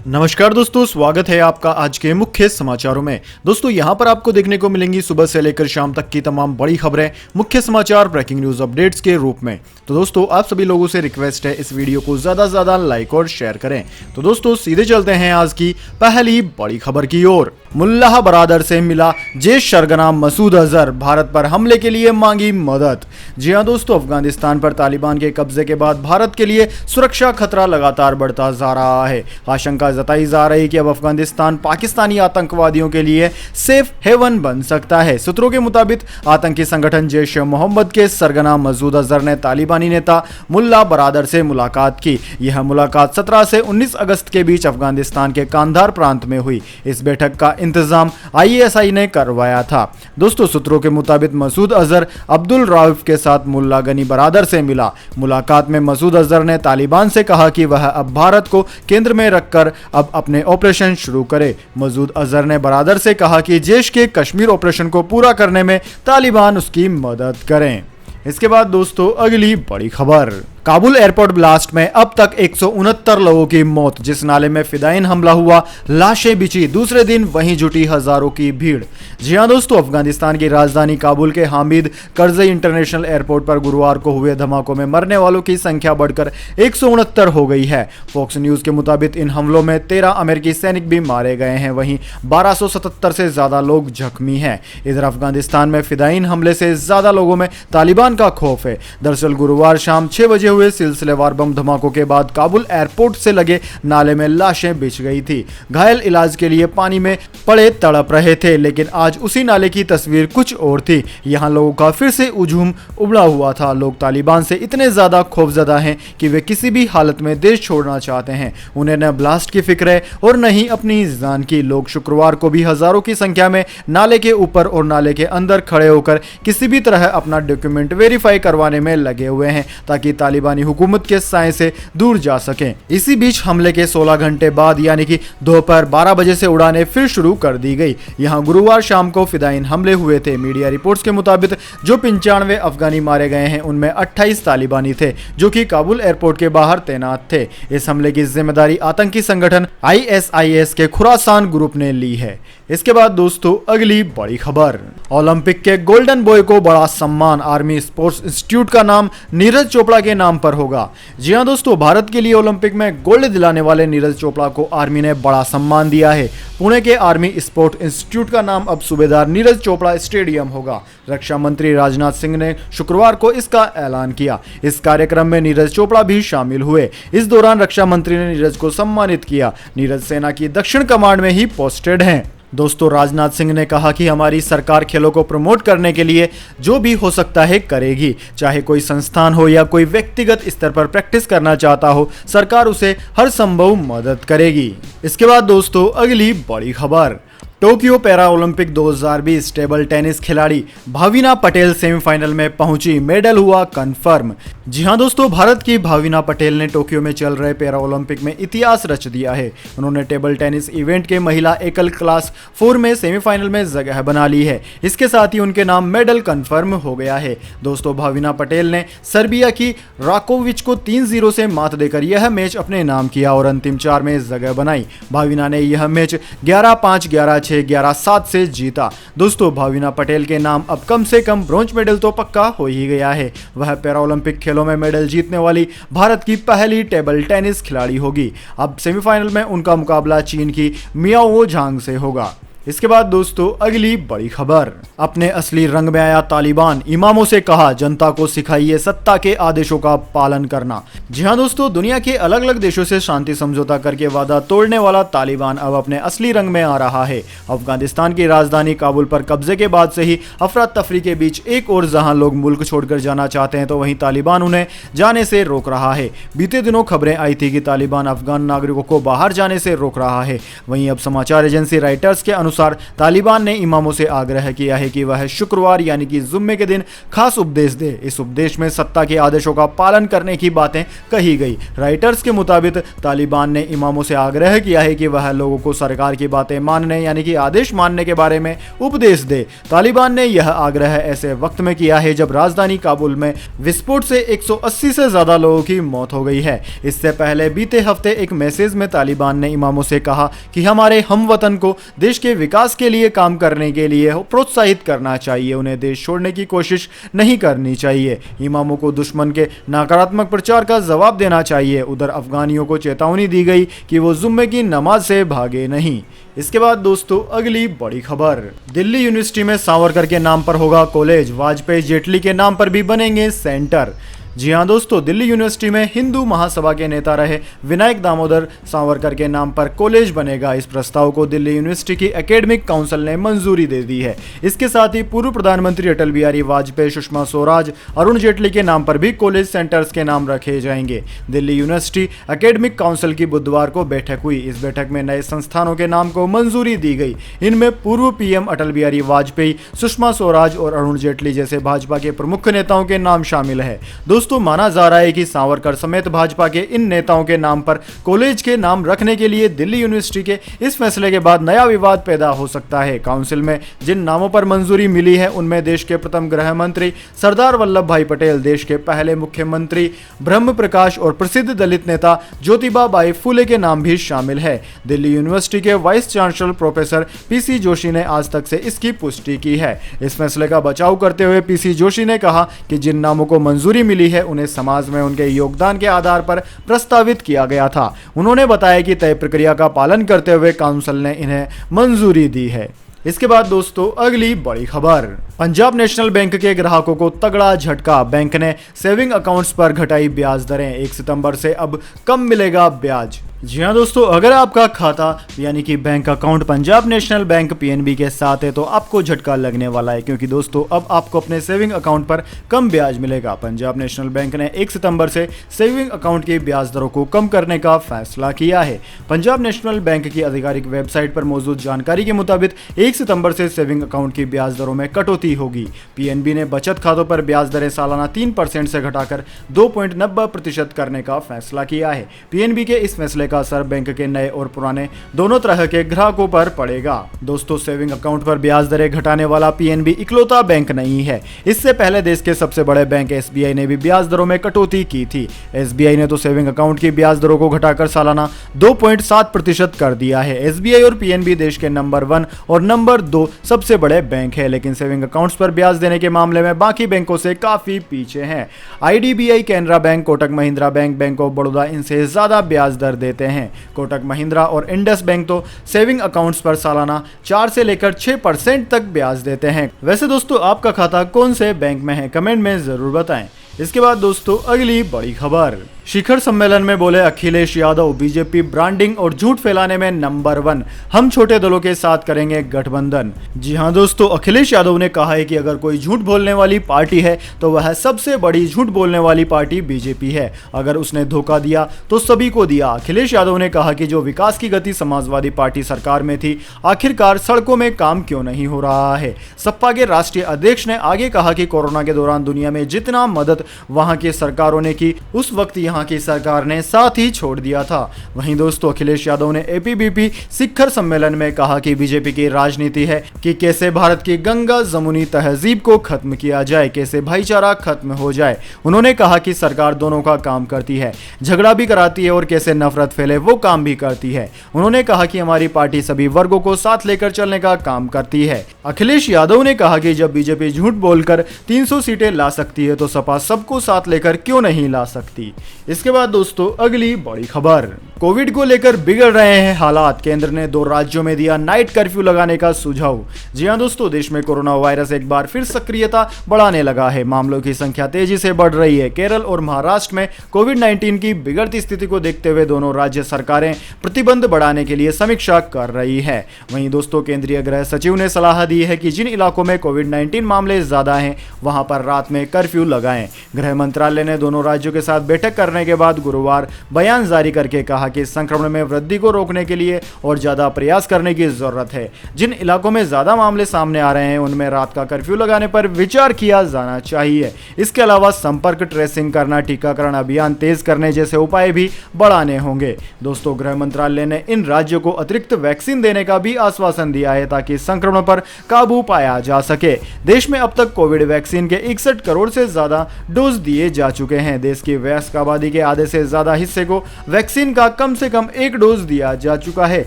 नमस्कार दोस्तों, स्वागत है आपका आज के मुख्य समाचारों में। दोस्तों यहां पर आपको देखने को मिलेंगी सुबह से लेकर शाम तक की तमाम बड़ी खबरें, मुख्य समाचार, ब्रेकिंग न्यूज अपडेट्स के रूप में। तो दोस्तों आप सभी लोगों से रिक्वेस्ट है इस वीडियो को ज्यादा से ज्यादा लाइक और शेयर करें। तो दोस्तों सीधे चलते हैं आज की पहली बड़ी खबर की ओर। मुल्लाह बरादर से मिला जैश सरगना मसूद अजहर, भारत पर हमले के लिए मांगी मदद। जी हां दोस्तों, अफगानिस्तान पर तालिबान के कब्जे के बाद भारत के लिए सुरक्षा खतरा लगातार बढ़ता जा रहा है। आशंका जताई जा रही कि अब अफगानिस्तान पाकिस्तानी आतंकवादियों के लिए सेफ हेवन बन सकता है। सूत्रों के मुताबिक आतंकी संगठन जैश ए मोहम्मद के सरगना मसूद अजहर ने तालिबानी नेता मुल्ला बरादर से मुलाकात की। यह मुलाकात 17 से 19 अगस्त के बीच अफगानिस्तान के कांधार प्रांत में हुई। इस बैठक का इंतजाम ISI ने करवाया था। दोस्तों सूत्रों के मुताबिक मसूद अजहर अब्दुल राउफ के साथ मुल्ला गनी बरादर से मिला। मुलाकात में मसूद अजहर ने तालिबान से कहा कि वह अब भारत को केंद्र में रखकर अब अपने ऑपरेशन शुरू करे। मसूद अजहर ने बरादर से कहा कि जैश के कश्मीर ऑपरेशन को पूरा करने में तालिबान उसकी मदद करें। इसके बाद दोस्तों अगली बड़ी खबर, काबुल एयरपोर्ट ब्लास्ट में अब तक 169 लोगों की मौत। जिस नाले में फिदायीन हमला हुआ, लाशें बिछी, दूसरे दिन वहीं जुटी हजारों की भीड़। जी हां दोस्तों, अफगानिस्तान की राजधानी काबुल के हामिद करजई इंटरनेशनल एयरपोर्ट पर गुरुवार को हुए धमाकों में मरने वालों की संख्या बढ़कर 169 हो गई है। फॉक्स न्यूज के मुताबिक इन हमलों में 13 अमेरिकी सैनिक भी मारे गए हैं, वहीं 1277 से ज्यादा लोग जख्मी हैं। इधर अफगानिस्तान में फिदायीन हमले से ज्यादा लोगों में तालिबान का खौफ है। दरअसल गुरुवार शाम 6 बजे हुए सिलसिलेवार बम धमाकों के बाद काबुल एयरपोर्ट से लगे नाले में लाशें बिछ गई थी। घायल इलाज के लिए पानी में पड़े तड़प रहे थे, लेकिन आज उसी नाले की तस्वीर कुछ और थी। यहां लोगों का फिर से हुजूम उमड़ा हुआ था। लोग तालिबान से इतने ज्यादा खौफजदा हैं कि वे किसी भी हालत में देश छोड़ना चाहते हैं। उन्हें न ब्लास्ट की फिक्र है और न ही अपनी जान की। लोग शुक्रवार को भी हजारों की संख्या में नाले के ऊपर और नाले के अंदर खड़े होकर किसी भी तरह अपना डॉक्यूमेंट वेरीफाई करवाने में लगे हुए हैं, ताकि तालिबानी हुकूमत के साए से दूर जा सकें। इसी बीच हमले के 16 घंटे बाद यानी कि दोपहर 12 बजे से उड़ानें फिर शुरू कर दी गई। यहां गुरुवार शाम को फिदायीन हमले हुए थे। मीडिया रिपोर्ट्स के मुताबिक जो 95 अफगानी मारे गए हैं, उनमें 28 तालिबानी थे जो कि काबुल एयरपोर्ट के बाहर तैनात थे। इस हमले की जिम्मेदारी आतंकी संगठन ISIS के खुरासान ग्रुप ने ली है। इसके बाद दोस्तों अगली बड़ी खबर, ओलंपिक के गोल्डन बॉय को बड़ा सम्मान। आर्मी स्पोर्ट्स इंस्टीट्यूट का नाम नीरज चोपड़ा के नाम पर होगा। जी हां दोस्तों, भारत के लिए ओलंपिक में गोल्ड दिलाने वाले नीरज चोपड़ा को आर्मी ने बड़ा सम्मान दिया है। पुणे के आर्मी स्पोर्ट इंस्टीट्यूट का नाम अब सूबेदार नीरज चोपड़ा स्टेडियम होगा। रक्षा मंत्री राजनाथ सिंह ने शुक्रवार को इसका ऐलान किया। इस कार्यक्रम में नीरज चोपड़ा भी शामिल हुए। इस दौरान रक्षा मंत्री ने नीरज को सम्मानित किया। नीरज सेना की दक्षिण कमांड में ही पोस्टेड हैं। दोस्तों राजनाथ सिंह ने कहा कि हमारी सरकार खेलों को प्रमोट करने के लिए जो भी हो सकता है करेगी। चाहे कोई संस्थान हो या कोई व्यक्तिगत स्तर पर प्रैक्टिस करना चाहता हो, सरकार उसे हर संभव मदद करेगी। इसके बाद दोस्तों अगली बड़ी खबर, Tokyo para Olympic 2020 table tennis खिलाड़ी भाविना पटेल सेमीफाइनल में पहुंची, मेडल हुआ कंफर्म। जी हां दोस्तों, भारत की भाविना पटेल ने टोक्यो में चल रहे पैरा ओलंपिक में इतिहास रच दिया है। उन्होंने टेबल टेनिस इवेंट के महिला एकल क्लास 4 में सेमीफाइनल में जगह बना ली है। इसके साथ ही उनके नाम मेडल कंफर्म हो गया है। दोस्तों भाविना पटेल ने सर्बिया की राकोविच को 3-0 से मात देकर यह मैच अपने नाम किया और अंतिम 4 में जगह बनाई। भाविना ने यह मैच 11-5, 11-6, 11-7 से जीता। दोस्तों भाविना पटेल के नाम अब कम से कम ब्रॉन्ज मेडल तो पक्का हो ही गया है। वह पैरा ओलंपिक खेलों में मेडल जीतने वाली भारत की पहली टेबल टेनिस खिलाड़ी होगी। अब सेमीफाइनल में उनका मुकाबला चीन की मियाओ झांग से होगा। इसके बाद दोस्तों अगली बड़ी खबर, अपने असली रंग में आया तालिबान, इमामों से कहा जनता को सिखाइए सत्ता के आदेशों का पालन करना। जी हां दोस्तों, दुनिया के अलग अलग देशों से शांति समझौता करके वादा तोड़ने वाला तालिबान अब अपने असली रंग में आ रहा है। अफगानिस्तान की राजधानी काबुल पर कब्जे के बाद से ही अफरा तफरी के बीच एक और जहां लोग मुल्क छोड़कर जाना चाहते हैं, तो वहीं तालिबान उन्हें जाने से रोक रहा है। बीते दिनों खबरें आई थी कि तालिबान अफगान नागरिकों को बाहर जाने से रोक रहा है। वहीं अब समाचार एजेंसी राइटर्स के अनुसार तालिबान ने इमामों से आग्रह किया है कि वह शुक्रवार यानी कि जुम्मे के दिन खास उपदेश दे। इस उपदेश में सत्ता के आदेशों का पालन करने की बातें कही गई। राइटर्स के मुताबिक तालिबान ने इमामों से आग्रह किया है कि वह लोगों को सरकार की बातें मानने यानी कि आदेश मानने के बारे में उपदेश दे। तालिबान ने यह आग्रह ऐसे वक्त में किया है जब राजधानी काबुल में विस्फोट से 180 से ज्यादा लोगों की मौत हो गई है। इससे पहले बीते हफ्ते एक मैसेज में तालिबान ने इमामों से कहा कि हमारे हमवतन को देश के विकास के लिए काम करने के लिए प्रोत्साहित करना चाहिए, उन्हें देश छोड़ने की कोशिश नहीं करनी चाहिए। इमामों को दुश्मन के नकारात्मक प्रचार का जवाब देना चाहिए। उधर अफगानियों को चेतावनी दी गई कि वो जुम्मे की नमाज से भागे नहीं। इसके बाद दोस्तों अगली बड़ी खबर, दिल्ली यूनिवर्सिटी में सावरकर के नाम पर होगा कॉलेज, वाजपेयी जेटली के नाम पर भी बनेंगे सेंटर। जी हां दोस्तों, दिल्ली यूनिवर्सिटी में हिंदू महासभा के नेता रहे विनायक दामोदर सावरकर के नाम पर कॉलेज बनेगा। इस प्रस्ताव को दिल्ली यूनिवर्सिटी की एकेडमिक काउंसिल ने मंजूरी दे दी है। इसके साथ ही पूर्व प्रधानमंत्री अटल बिहारी वाजपेयी, सुषमा स्वराज, अरुण जेटली के नाम पर भी कॉलेज सेंटर्स के नाम रखे जाएंगे। दिल्ली यूनिवर्सिटी एकेडमिक काउंसिल की बुधवार को बैठक हुई। इस बैठक में नए संस्थानों के नाम को मंजूरी दी गई। इनमें पूर्व पीएम अटल बिहारी वाजपेयी, सुषमा स्वराज और अरुण जेटली जैसे भाजपा के प्रमुख नेताओं के नाम शामिल है। दोस्तों माना जा रहा है कि सावरकर समेत भाजपा के इन नेताओं के नाम पर कॉलेज के नाम रखने के लिए दिल्ली यूनिवर्सिटी के इस फैसले के बाद नया विवाद पैदा हो सकता है। काउंसिल में जिन नामों पर मंजूरी मिली है उनमें देश के प्रथम गृह मंत्री सरदार वल्लभ भाई पटेल, देश के पहले मुख्यमंत्री ब्रह्म प्रकाश और प्रसिद्ध दलित नेता ज्योतिबा बाई फुले के नाम भी शामिल है। दिल्ली यूनिवर्सिटी के vice chancellor professor PC Joshi ने आज तक से इसकी पुष्टि की है। इस फैसले का बचाव करते हुए पीसी जोशी ने कहा कि जिन नामों को मंजूरी मिली है उन्हें समाज में उनके योगदान के आधार पर प्रस्तावित किया गया था। उन्होंने बताया कि तय प्रक्रिया का पालन करते हुए काउंसिल ने इन्हें मंजूरी दी है। इसके बाद दोस्तों अगली बड़ी खबर, पंजाब नेशनल बैंक के ग्राहकों को तगड़ा झटका। बैंक ने सेविंग अकाउंट्स पर घटाई ब्याज दरें। 1 सितंबर से अब कम मिलेगा ब्याज। जी हाँ दोस्तों, अगर आपका खाता यानी कि bank account Punjab national bank PNB के साथ है तो आपको झटका लगने वाला है, क्योंकि दोस्तों अब आपको अपने सेविंग अकाउंट पर कम ब्याज मिलेगा। पंजाब नेशनल बैंक ने 1 सितंबर से सेविंग अकाउंट की ब्याज दरों को कम करने का फैसला किया है। पंजाब नेशनल बैंक की आधिकारिक वेबसाइट पर मौजूद जानकारी के मुताबिक 1 सितंबर से सेविंग अकाउंट की ब्याज दरों में कटौती होगी। पीएनबी ने बचत खातों पर ब्याज दरें सालाना 3% से घटाकर 2.90% करने का फैसला किया है। पीएनबी के इस फैसले का असर बैंक के नए और पुराने दोनों तरह के ग्राहकों पर पड़ेगा। दोस्तों सेविंग अकाउंट पर ब्याज दरें घटाने वाला पीएनबी इकलौता बैंक नहीं है। इससे पहले देश के सबसे बड़े बैंक एसबीआई ने भी ब्याज दरों में कटौती की थी। एसबीआई ने तो सेविंग अकाउंट की ब्याज दरों को घटाकर सालाना 2.7% कर दिया है। एसबीआई और पीएनबी देश के नंबर 1 और नंबर 2 सबसे बड़े बैंक है, लेकिन सेविंग अकाउंट्स पर ब्याज देने के मामले में बाकी बैंकों से काफी पीछे हैं। IDBI, Canara bank, Kotak Mahindra bank, bank of Baroda इनसे ज्यादा ब्याज दर देते हैं। कोटक महिंद्रा और इंडस बैंक तो सेविंग अकाउंट्स पर सालाना 4 से लेकर 6% तक ब्याज देते हैं। वैसे दोस्तों आपका खाता कौन से बैंक में है, कमेंट में जरूर बताएं। इसके बाद दोस्तों अगली बड़ी खबर, शिखर सम्मेलन में बोले अखिलेश यादव, बीजेपी ब्रांडिंग और झूठ फैलाने में नंबर 1, हम छोटे दलों के साथ करेंगे गठबंधन। जी हां दोस्तों, अखिलेश यादव ने कहा है कि अगर कोई झूठ बोलने वाली पार्टी है तो वह सबसे बड़ी झूठ बोलने वाली पार्टी बीजेपी है। अगर उसने धोखा दिया तो सभी को दिया। अखिलेश यादव ने कहा कि जो विकास की गति समाजवादी पार्टी सरकार में थी, आखिरकार सड़कों में काम क्यों नहीं हो रहा है। सपा के राष्ट्रीय अध्यक्ष ने आगे कहा कि कोरोना के दौरान दुनिया में जितना मदद वहां की सरकारों ने की, उस वक्त यहाँ की सरकार ने साथ ही छोड़ दिया था। वहीं दोस्तों अखिलेश यादव ने एपीबीपी शिखर सम्मेलन में कहा कि बीजेपी की राजनीति है कि कैसे भारत की गंगा जमुनी तहजीब को खत्म किया जाए, कैसे भाईचारा खत्म हो जाए। उन्होंने कहा कि सरकार दोनों का काम करती है, झगड़ा भी कराती है और कैसे नफरत फैले वो काम भी करती है। उन्होंने कहा कि हमारी पार्टी सभी वर्गों को साथ लेकर चलने का काम करती है। अखिलेश यादव ने कहा कि जब बीजेपी झूठ बोलकर 300 सीटें ला सकती है तो सपा सबको साथ लेकर क्यों नहीं ला सकती। इसके बाद दोस्तों अगली बड़ी खबर, कोविड को लेकर बिगड़ रहे हैं हालात, केंद्र ने 2 राज्यों में दिया नाइट कर्फ्यू लगाने का सुझाव। जी हां दोस्तों, देश में कोरोना वायरस एक बार फिर सक्रियता बढ़ाने लगा है। मामलों की संख्या तेजी से बढ़ रही है। केरल और महाराष्ट्र में कोविड-19 की बिगड़ती स्थिति को देखते हुए दोनों राज्य सरकारें प्रतिबंध बढ़ाने के लिए समीक्षा कर रही है। वहीं दोस्तों केंद्रीय गृह सचिव ने सलाह दी है कि जिन इलाकों में कोविड-19 मामले ज्यादा हैं वहां पर रात में कर्फ्यू लगाएं। गृह मंत्रालय ने दोनों राज्यों के साथ बैठक करने के बाद गुरुवार बयान जारी करके कहा कि संक्रमण में वृद्धि को रोकने के लिए और ज्यादा प्रयास करने की जरूरत है। जिन इलाकों में ज्यादा मामले सामने आ रहे हैं उनमें रात का कर्फ्यू लगाने पर विचार किया जाना चाहिए। इसके अलावा संपर्क ट्रेसिंग करना, टीकाकरण अभियान तेज करने जैसे उपाय भी बढ़ाने होंगे। दोस्तों, गृह मंत्रालय ने इन राज्यों को अतिरिक्त वैक्सीन देने का भी आश्वासन दिया है ताकि संक्रमण पर काबू पाया जा सके। देश में अब तक कोविड वैक्सीन के 61 करोड़ से ज्यादा डोज दिए जा चुके हैं। देश की वयस्क आबादी के आधे से ज्यादा हिस्से को वैक्सीन का कम से कम एक डोज दिया जा चुका है।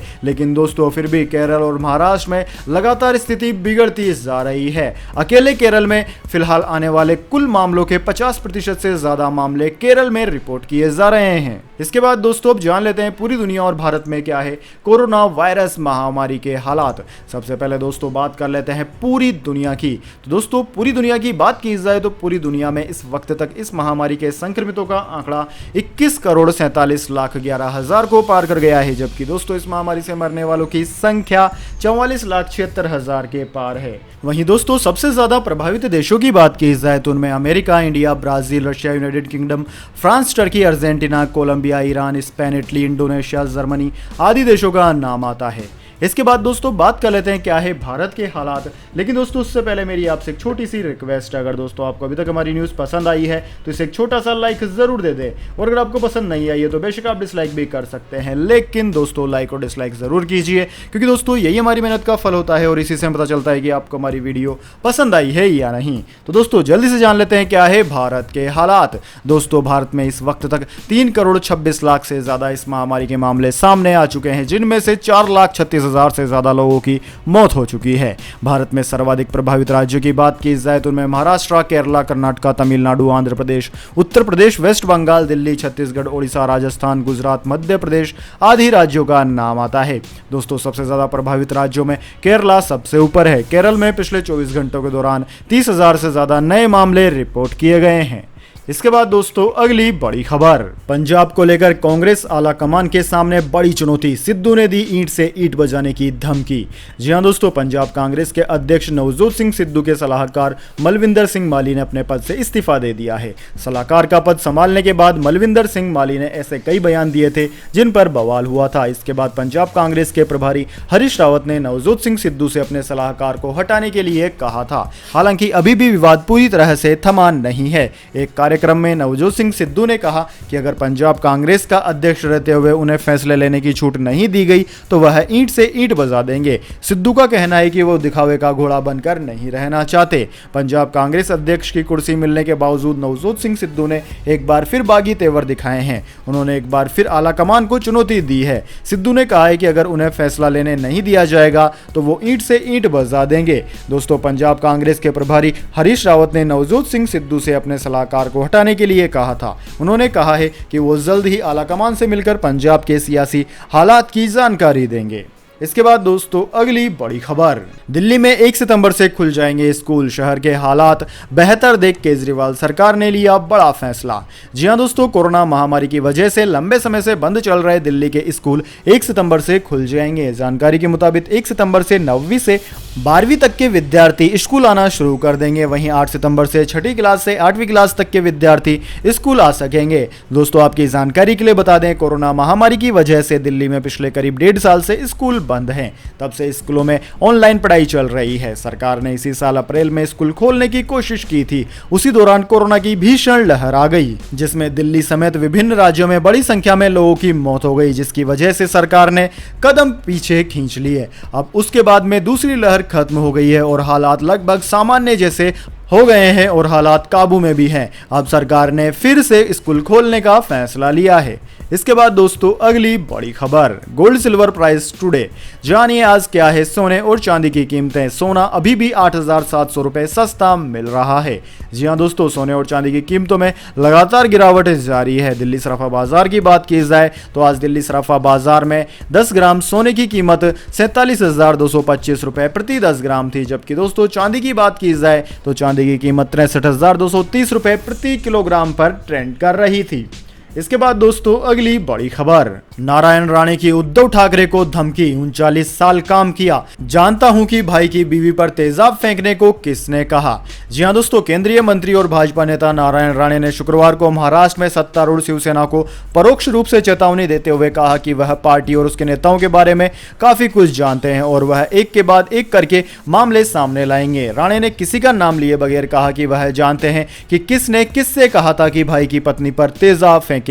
लेकिन दोस्तों, फिर भी केरल और महाराष्ट्र में लगातार स्थिति बिगड़ती जा रही है। अकेले केरल में फिलहाल आने वाले कुल मामलों के 50% से ज्यादा मामले केरल में रिपोर्ट किए जा रहे हैं। इसके बाद दोस्तों, अब जान लेते हैं पूरी दुनिया और भारत में क्या है कोरोना वायरस महामारी के हालात। सबसे पहले दोस्तों बात कर लेते हैं पूरी दुनिया की। तो दोस्तों, पूरी दुनिया की बात की जाए तो पूरी दुनिया में इस वक्त तक इस महामारी के संक्रमितों का आंकड़ा 21 करोड़ 47 लाख 11 हजार को पार कर गया है, जबकि दोस्तों इस महामारी से मरने वालों की संख्या 44 लाख 76 हजार के पार है। वहीं दोस्तों, सबसे ज्यादा प्रभावित देशों की बात की जाए तो उनमें America, India, Brazil, Russia, United Kingdom, France, Turkey, Argentina, Colombia, Iran, Spain, Italy, Indonesia, Germany आदि देशों का नाम आता है। इसके बाद दोस्तों बात कर लेते हैं क्या है भारत के हालात। लेकिन दोस्तों, उससे पहले मेरी आपसे एक छोटी सी रिक्वेस्ट है, अगर दोस्तों आपको अभी तक हमारी न्यूज़ पसंद आई है तो इसे एक छोटा सा लाइक जरूर दे दें, और अगर आपको पसंद नहीं आई है तो बेशक आप डिसलाइक भी कर सकते हैं। लेकिन दोस्तों, लाइक और डिसलाइक जरूर कीजिए, क्योंकि दोस्तों यही हमारी मेहनत का फल होता है और इसी से पता चलता है कि आपको हमारी वीडियो पसंद आई है या नहीं। तो दोस्तों, जल्दी से जान लेते हैं क्या है भारत के हालात। दोस्तों, भारत में इस वक्त तक 3 करोड़ 26 लाख से ज्यादा इस महामारी के मामले सामने आ चुके हैं, जिनमें से 4 लाख 36 हजार से ज्यादा लोगों की मौत हो चुकी है। भारत में सर्वाधिक प्रभावित राज्यों की बात की जाए तो उनमें महाराष्ट्र, केरला, कर्नाटक, तमिलनाडु, आंध्र प्रदेश, उत्तर प्रदेश, वेस्ट बंगाल, दिल्ली, छत्तीसगढ़, ओडिशा, राजस्थान, गुजरात, मध्य प्रदेश आदि राज्यों का नाम आता है। दोस्तों, सबसे ज्यादा प्रभावित राज्यों में केरला सबसे ऊपर है। केरल में पिछले 24 घंटों के दौरान 30 हजार से ज्यादा नए मामले रिपोर्ट किए गए हैं। इसके बाद दोस्तों अगली बड़ी खबर, पंजाब को लेकर कांग्रेस आला कमान के सामने बड़ी चुनौती, सिद्धू ने दी ईंट से ईंट बजाने की धमकी। जी हां दोस्तों, पंजाब कांग्रेस के अध्यक्ष नवजोत सिंह सिद्धू के सलाहकार मलविंदर सिंह माली ने अपने पद से इस्तीफा दे दिया है। सलाहकार का पद संभालने के बाद मलविंदर सिंह माली ने ऐसे कई बयान दिए थे जिन पर बवाल हुआ था। इसके बाद पंजाब कांग्रेस के प्रभारी हरीश रावत ने नवजोत सिंह सिद्धू से अपने सलाहकार को हटाने के लिए कहा था। हालांकि अभी भी विवाद पूरी तरह से थमा नहीं है। एक कार्यक्रम में नवजोत सिंह सिद्धू ने कहा कि अगर पंजाब कांग्रेस का अध्यक्ष रहते हुए उन्हें फैसले लेने की छूट नहीं दी गई तो वह ईंट से ईंट बजा देंगे। सिद्धू का कहना है कि वो दिखावे का घोड़ा बनकर नहीं रहना चाहते। पंजाब कांग्रेस अध्यक्ष की कुर्सी मिलने के बावजूद नवजोत सिंह सिद्धू ने एक बार फिर बागी तेवर दिखाए हैं। उन्होंने एक बार फिर आला कमान को चुनौती दी है। सिद्धू ने कहा है कि अगर उन्हें फैसला लेने नहीं दिया जाएगा तो वो ईंट से ईंट बजा देंगे। दोस्तों, पंजाब कांग्रेस के प्रभारी हरीश रावत ने नवजोत सिंह सिद्धू से अपने सलाहकार को हटाने के लिए कहा था। उन्होंने कहा है कि वो जल्द ही आलाकमान से मिलकर पंजाब के सियासी हालात की जानकारी देंगे। इसके बाद दोस्तों अगली बड़ी खबर, दिल्ली में 1 सितंबर से खुल जाएंगे स्कूल, शहर के हालात बेहतर देख केजरीवाल सरकार ने लिया बड़ा फैसला। जी हां दोस्तों, कोरोना महामारी की वजह से लंबे समय से बंद चल रहे दिल्ली के स्कूल 1 सितंबर से खुल जाएंगे। जानकारी के मुताबिक 1 सितंबर से 9वीं से 12वीं तक के विद्यार्थी स्कूल आना शुरू कर देंगे। वहीं 8 सितंबर से 6ठी क्लास से 8वीं क्लास तक के विद्यार्थी स्कूल आ सकेंगे। दोस्तों, आपकी जानकारी के लिए बता दें, कोरोना महामारी की वजह से दिल्ली में पिछले करीब 1.5 साल से स्कूल बंद हैं। तब से स्कूलों में ऑनलाइन पढ़ाई चल रही है। सरकार ने इसी साल अप्रैल में स्कूल खोलने की कोशिश की थी। उसी दौरान कोरोना की भीषण लहर आ गई, जिसमें दिल्ली समेत विभिन्न राज्यों में बड़ी संख्या में लोगों की मौत हो गई, जिसकी वजह से सरकार ने कदम पीछे खींच लिए। अब उसके बाद में दूसरी लहर खत्म हो गई है और हालात लगभग सामान्य जैसे हो गए हैं और हालात काबू में भी हैं। अब सरकार ने फिर से स्कूल खोलने का फैसला लिया है। इसके बाद दोस्तों अगली बड़ी खबर, गोल्ड सिल्वर प्राइस टुडे। जानिए आज क्या है सोने और चांदी की कीमतें। सोना अभी भी 8,700 रुपए सस्ता मिल रहा है। जी हां दोस्तों, सोने और चांदी की कीमतों में लगातार गिरावट जारी है। दिल्ली सराफा बाजार की बात की जाए तो आज दिल्ली सराफा बाजार में 10 ग्राम सोने की कीमत 47,225 रुपए प्रति 10 ग्राम थी, जबकि दोस्तों चांदी की बात की जाए तो चांदी की कीमत 63,230 रुपए प्रति किलोग्राम पर ट्रेंड कर रही थी। इसके बाद दोस्तों अगली बड़ी खबर, नारायण राणे की उद्धव ठाकरे को धमकी, 39 साल काम किया, जानता हूं कि भाई की बीवी पर तेजाब फेंकने को किसने कहा। जी हां दोस्तों, केंद्रीय मंत्री और भाजपा नेता नारायण राणे ने शुक्रवार को महाराष्ट्र में सत्तारूढ़ शिवसेना को परोक्ष रूप से चेतावनी देते हुए कहा कि वह पार्टी और उसके नेताओं के बारे में काफी कुछ जानते हैं और वह एक के बाद एक करके मामले सामने लाएंगे। राणे ने किसी का नाम लिए बगैर कहा कि वह जानते हैं कि किसने किससे कहा था कि भाई की पत्नी पर तेजाब फेंके।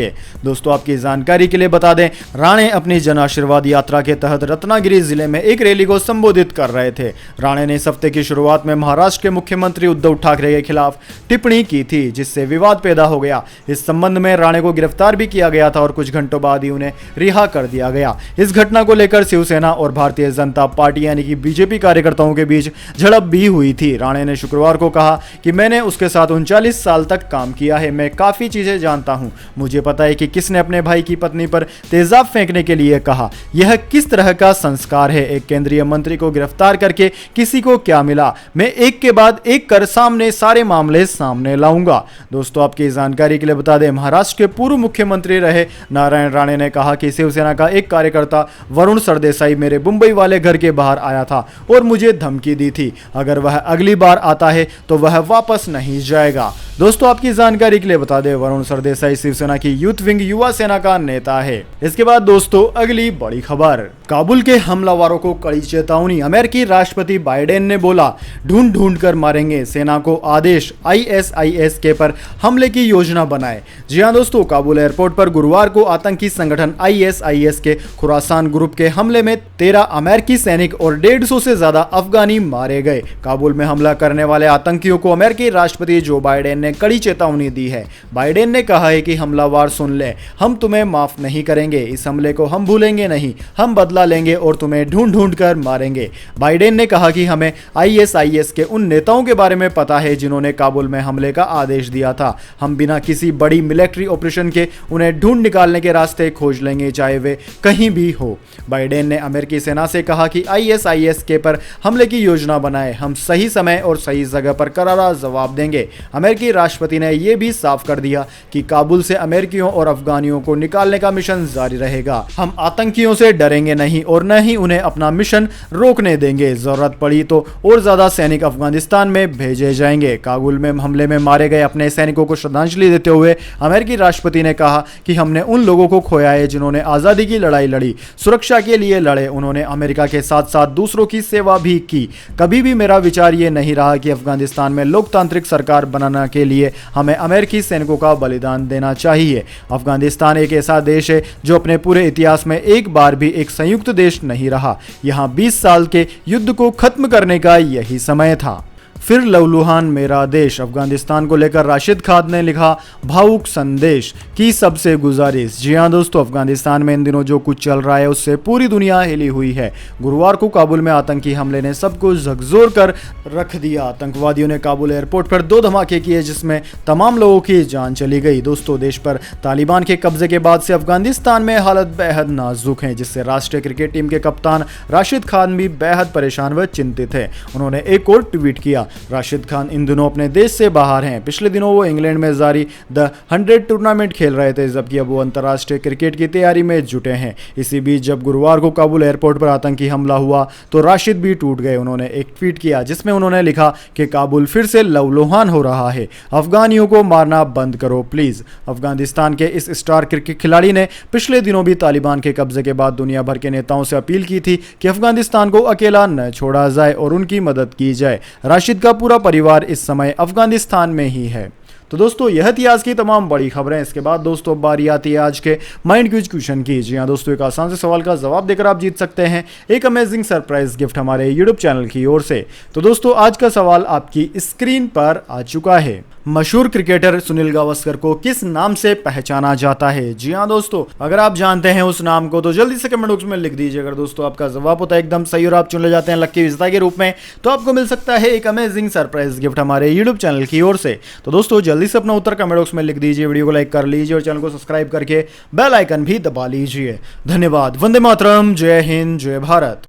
दोस्तों आपकी जानकारी के लिए बता दें, राणे अपनी जन आशीर्वाद यात्रा के तहत रत्नागिरी जिले में एक रैली को संबोधित कर रहे थे। राणे ने इस हफ्ते की शुरुआत में महाराष्ट्र के मुख्यमंत्री उद्धव ठाकरे के खिलाफ टिप्पणी की थी, जिससे विवाद पैदा हो गया। इस संबंध में राणे को गिरफ्तार भी किया गया था और कुछ घंटों बाद ही उन्हें रिहा कर दिया गया। इस घटना को लेकर शिवसेना और भारतीय जनता पार्टी यानी कि बीजेपी कार्यकर्ताओं के बीच झड़प भी हुई थी। राणे ने शुक्रवार को कहा कि मैंने उसके साथ 39 साल तक काम किया है, मैं काफी चीजें जानता हूं, मुझे पता है कि किसने अपने भाई की पत्नी पर तेजाब फेंकने के लिए कहा। यह किस तरह का संस्कार है, एक केंद्रीय मंत्री को गिरफ्तार करके किसी को क्या मिला, मैं एक के बाद एक कर सारे मामले सामने लाऊंगा। दोस्तों आपकी जानकारी के लिए बता दें, महाराष्ट्र के पूर्व मुख्यमंत्री रहे नारायण राणे ने कहा कि शिवसेना का एक कार्यकर्ता वरुण सरदेसाई मेरे मुंबई वाले घर के बाहर आया था और मुझे धमकी दी थी, अगर वह अगली बार आता है तो वह वापस नहीं जाएगा। दोस्तों आपकी जानकारी के लिए बता दें, वरुण सरदेसाई शिवसेना की यूथ विंग युवा सेना का नेता है। इसके बाद दोस्तों अगली बड़ी खबर, काबुल के हमलावरों को कड़ी चेतावनी, अमेरिकी राष्ट्रपति बाइडेन ने बोला ढूंढ ढूंढ कर मारेंगे, सेना को आदेश, ISIS के पर हमले की योजना बनाए। जी हां दोस्तों, काबुल एयरपोर्ट पर गुरुवार को आतंकी संगठन ISIS के खुरासान ग्रुप के हमले में 13 अमेरिकी सैनिक और 150 से ज्यादा अफगानी मारे गए। काबुल में हमला करने वाले आतंकियों को अमेरिकी राष्ट्रपति जो बाइडेन ने कड़ी चेतावनी दी है। बाइडेन ने कहा है कि हमलावर सुन ले, हम तुम्हें माफ नहीं करेंगे, इस हमले को हम भूलेंगे नहीं, हम बदला लेंगे और तुम्हें ढूंढ ढूंढ कर मारेंगे। बाइडेन ने कहा कि हमें ISIS के उन नेताओं के बारे में पता है जिन्होंने काबुल में हमले का आदेश दिया था, हम बिना किसी बड़ी मिलिट्री ऑपरेशन के उन्हें ढूंढ निकालने के रास्ते खोज लेंगे, चाहे वे कहीं भी हो। बाइडेन ने अमेरिकी सेना से कहा कि ISIS के पर हमले की योजना बनाए, हम सही समय और सही जगह पर करारा जवाब देंगे। अमेरिकी राष्ट्रपति ने यह भी साफ कर दिया कि काबुल से अमेरिकियों और अफगानियों को निकालने का मिशन जारी रहेगा, हम आतंकियों से डरेंगे नहीं और न ही उन्हें अपना मिशन रोकने देंगे, जरूरत पड़ी तो और ज्यादा सैनिक अफगानिस्तान में भेजे जाएंगे। काबुल में हमले में मारे गए अपने सैनिकों को श्रद्धांजलि देते हुए अमेरिकी राष्ट्रपति ने कहा कि हमने उन लोगों को खोया है जिन्होंने आजादी की लड़ाई लड़ी, सुरक्षा के लिए लड़े, उन्होंने अमेरिका के साथ साथ दूसरों की सेवा भी की। कभी भी मेरा विचार ये नहीं रहा कि अफगानिस्तान में लोकतांत्रिक सरकार बनाने के लिए हमें अमेरिकी सैनिकों का बलिदान देना चाहिए। अफगानिस्तान एक ऐसा देश है जो अपने पूरे इतिहास में एक बार भी एक संयुक्त देश नहीं रहा, यहाँ 20 साल के युद्ध को खत्म करने का यही समय था। फिर लहूलुहान मेरा देश, अफगानिस्तान को लेकर राशिद खान ने लिखा भावुक संदेश की सबसे गुजारिश। जी हां दोस्तों, अफगानिस्तान में इन दिनों जो कुछ चल रहा है उससे पूरी दुनिया हिली हुई है। गुरुवार को काबुल में आतंकी हमले ने सबको झकझोर कर रख दिया। आतंकवादियों ने काबुल एयरपोर्ट पर 2 धमाके किए जिसमें तमाम लोगों की जान चली गई। दोस्तों देश पर तालिबान के कब्जे के बाद से अफगानिस्तान में हालत बेहद नाजुक है, जिससे राष्ट्रीय क्रिकेट टीम के कप्तान राशिद खान भी बेहद परेशान व चिंतित है। उन्होंने एक और ट्वीट किया, राशिद खान इन दिनों अपने देश से बाहर हैं। पिछले दिनों वो इंग्लैंड में जारी द 100 टूर्नामेंट खेल रहे थे, जबकि अब वो अंतर्राष्ट्रीय क्रिकेट की तैयारी में जुटे हैं। इसी बीच जब गुरुवार को काबुल एयरपोर्ट पर आतंकी हमला हुआ तो राशिद भी टूट गए। उन्होंने एक ट्वीट किया जिसमें उन्होंने लिखा कि काबुल फिर से लहूलुहान हो रहा है, अफगानियों को मारना बंद करो प्लीज। अफगानिस्तान के इस स्टार क्रिकेट खिलाड़ी ने पिछले दिनों भी तालिबान के कब्जे के बाद दुनिया भर के नेताओं से अपील की थी कि अफगानिस्तान को अकेला न छोड़ा जाए और उनकी मदद की जाए। राशिद का पूरा परिवार इस समय अफगानिस्तान में ही है। तो दोस्तों यह थी आज की तमाम बड़ी खबरें। इसके बाद दोस्तों बारी आती है आज के माइंड क्विज क्वेश्चन की। जी हाँ दोस्तों, एक आसान से सवाल का जवाब देकर आप जीत सकते हैं एक अमेजिंग सरप्राइज गिफ्ट हमारे यूट्यूब चैनल की ओर से। तो दोस्तों आज का सवाल आपकी स्क्रीन पर आ चुका है। मशहूर क्रिकेटर सुनील गावस्कर को किस नाम से पहचाना जाता है? जी हाँ दोस्तों, अगर आप जानते हैं उस नाम को तो जल्दी से कमेंट बॉक्स में लिख दीजिए। अगर दोस्तों आपका जवाब होता है एकदम सही और आप चुन ले जाते हैं लकी विजेता के रूप में, तो आपको मिल सकता है एक अमेजिंग सरप्राइज गिफ्ट हमारे यूट्यूब चैनल की ओर से। तो दोस्तों जल्दी से अपना उत्तर कमेंट बॉक्स में लिख दीजिए, वीडियो को लाइक कर लीजिए और चैनल को सब्सक्राइब करके बेल आइकन भी दबा लीजिए। धन्यवाद। वंदे मातरम। जय हिंद, जय भारत।